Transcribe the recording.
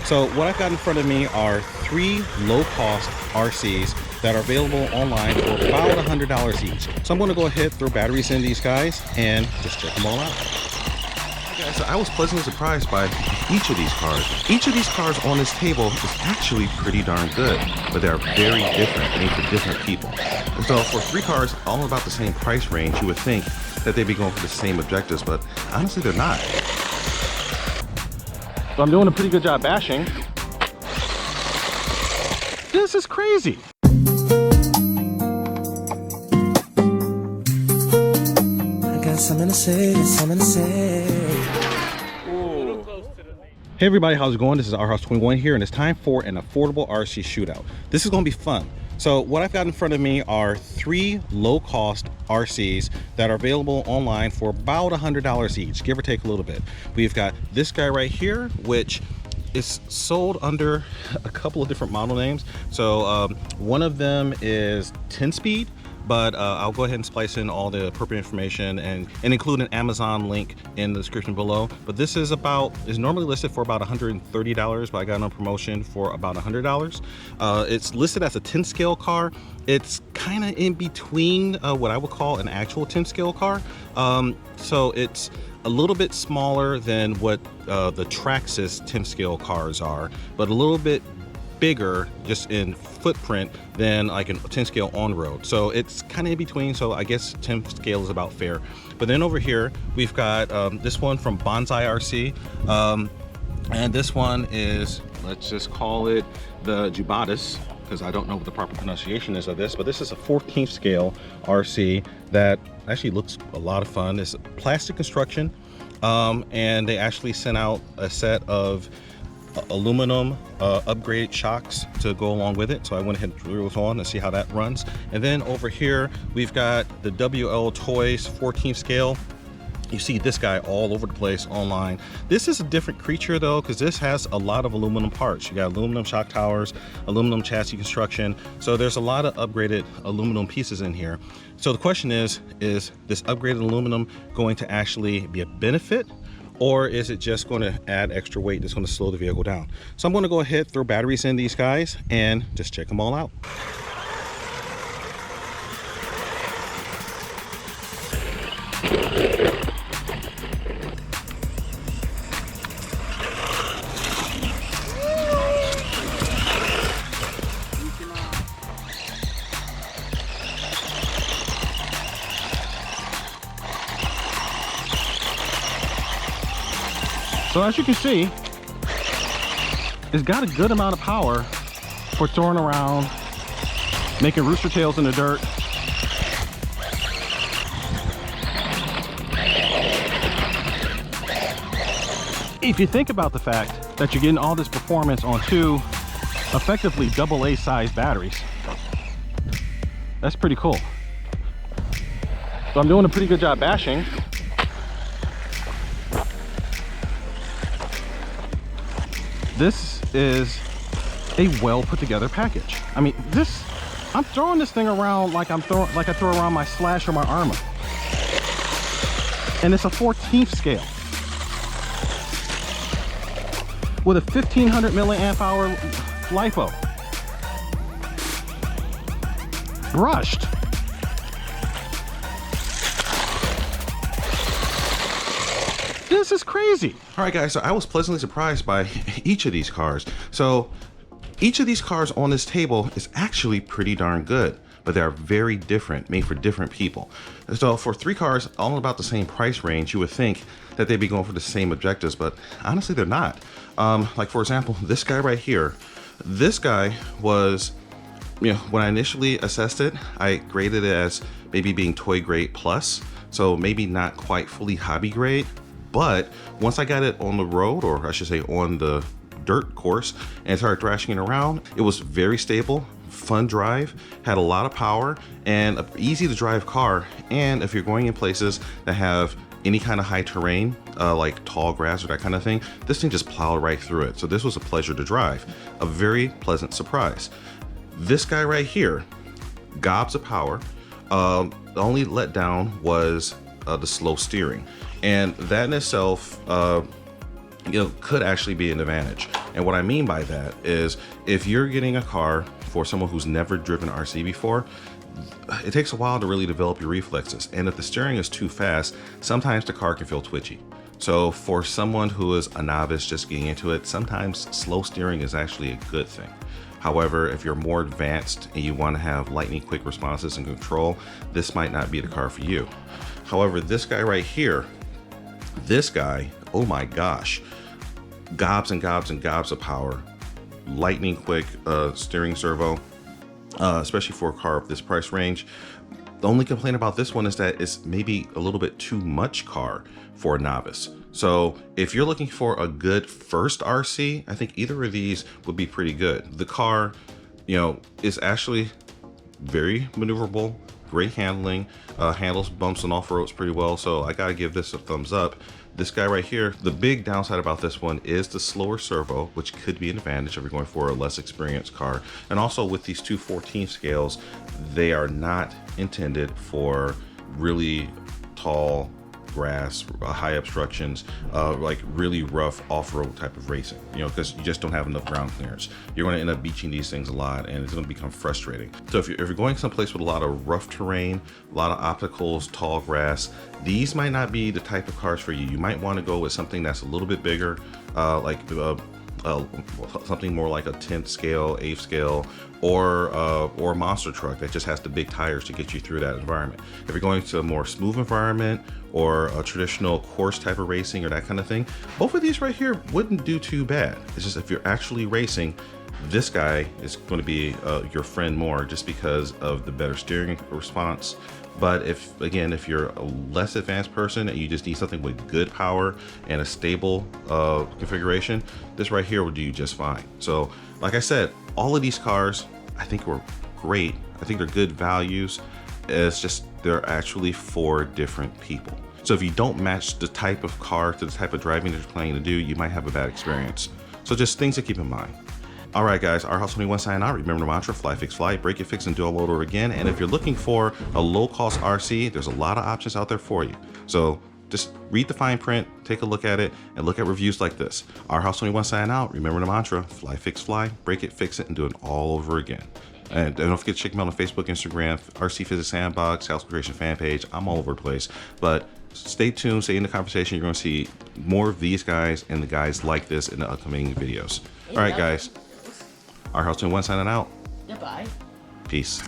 So what I've got in front of me are 3 low-cost RCs that are available online for about $100 each. So I'm going to go ahead, throw batteries in these guys, and just check them all out. Yeah, so I was pleasantly surprised by each of these cars. Each of these cars on this table is actually pretty darn good, but they're very different, made for different people. And so for 3 cars all about the same price range, you would think that they'd be going for the same objectives, but honestly they're not. So I'm doing a pretty good job bashing. This is crazy. I got something to say, something to say. Hey everybody, how's it going? This is RHouse21 here, and it's time for an affordable RC shootout. This is going to be fun. So what I've got in front of me are 3 low-cost RCs that are available online for about $100 each, give or take a little bit. We've got this guy right here, which is sold under a couple of different model names. So one of them is 10-speed, but I'll go ahead and splice in all the appropriate information and include an Amazon link in the description below. But this is normally listed for about $130, but I got it on promotion for about $100. It's listed as a 10 scale car. It's kind of in between what I would call an actual 10 scale car. So it's a little bit smaller than what the Traxxas 10 scale cars are, but a little bit bigger just in footprint than like a 10 scale on road. So it's kind of in between, so I guess 10 scale is about fair. But then over here we've got this one from Bonzai RC, and this one is, let's just call it the Jubatus, because I don't know what the proper pronunciation is of this, but this is a 14th scale RC that actually looks a lot of fun. It's plastic construction, and they actually sent out a set of aluminum upgraded shocks to go along with it. So I went ahead and threw those on to see how that runs. And then over here we've got the WLToys 14th scale. You see this guy all over the place online. This is a different creature though, because this has a lot of aluminum parts. You got aluminum shock towers, aluminum chassis construction. So there's a lot of upgraded aluminum pieces in here. So the question is this upgraded aluminum going to actually be a benefit, or is it just going to add extra weight that's going to slow the vehicle down? So I'm going to go ahead, throw batteries in these guys, and just check them all out. So as you can see, it's got a good amount of power for throwing around, making rooster tails in the dirt. If you think about the fact that you're getting all this performance on 2 effectively AA size batteries, that's pretty cool. So I'm doing a pretty good job bashing. This is a well put together package. I mean, I'm throwing this thing around like I throw around my Slash or my Arma. And it's a 14th scale with a 1500 milliamp hour LiPo. Brushed. This is crazy. All right guys, so I was pleasantly surprised by each of these cars. So each of these cars on this table is actually pretty darn good, but they're very different, made for different people. So for 3 cars all about the same price range, you would think that they'd be going for the same objectives, but honestly they're not. Like for example, this guy right here, this guy was, when I initially assessed it, I graded it as maybe being toy grade plus, so maybe not quite fully hobby grade. But once I got it on the road, or I should say on the dirt course, and started thrashing it around, it was very stable, fun drive, had a lot of power, and an easy to drive car. And if you're going in places that have any kind of high terrain, like tall grass or that kind of thing, this thing just plowed right through it. So this was a pleasure to drive, a very pleasant surprise. This guy right here, gobs of power. The only letdown was the slow steering, and that in itself could actually be an advantage. And what I mean by that is if you're getting a car for someone who's never driven RC before, it takes a while to really develop your reflexes. And if the steering is too fast, sometimes the car can feel twitchy. So for someone who is a novice just getting into it, sometimes slow steering is actually a good thing. However, if you're more advanced and you want to have lightning quick responses and control, this might not be the car for you. However, this guy right here, this guy, oh my gosh, gobs and gobs and gobs of power, lightning quick steering servo, especially for a car of this price range. The only complaint about this one is that it's maybe a little bit too much car for a novice. So if you're looking for a good first RC, I think either of these would be pretty good. The car, you know, is actually very maneuverable, great handling, handles bumps and off-roads pretty well. So I gotta give this a thumbs up. This guy right here, the big downside about this one is the slower servo, which could be an advantage if you're going for a less experienced car. And also with these 214 scales, they are not intended for really tall grass, high obstructions, like really rough off-road type of racing, you know, because you just don't have enough ground clearance. You're going to end up beaching these things a lot and it's going to become frustrating. So if you're going someplace with a lot of rough terrain, a lot of obstacles, tall grass, these might not be the type of cars for you. You might want to go with something that's a little bit bigger, like something more like a 10th scale, 8th scale, or a monster truck that just has the big tires to get you through that environment. If you're going to a more smooth environment or a traditional course type of racing or that kind of thing, both of these right here wouldn't do too bad. It's just if you're actually racing, this guy is going to be your friend more just because of the better steering response. But if you're a less advanced person and you just need something with good power and a stable configuration, this right here will do you just fine. So like I said, all of these cars I think were great. I think they're good values. It's just they're actually for different people. So if you don't match the type of car to the type of driving that you're planning to do, you might have a bad experience. So just things to keep in mind. All right, guys, RHouse21 signing out. Remember the mantra, fly, fix, fly, break it, fix, and do all over again. And if you're looking for a low-cost RC, there's a lot of options out there for you. So just read the fine print, take a look at it, and look at reviews like this. RHouse21 signing out. Remember the mantra, fly, fix, fly, break it, fix it, and do it all over again. And don't forget to check me out on Facebook, Instagram, RC Physics Sandbox, House Creation fan page. I'm all over the place. But stay tuned, stay in the conversation. You're going to see more of these guys and the guys like this in the upcoming videos. All right, guys. RHouse21 signing out. Goodbye. Peace.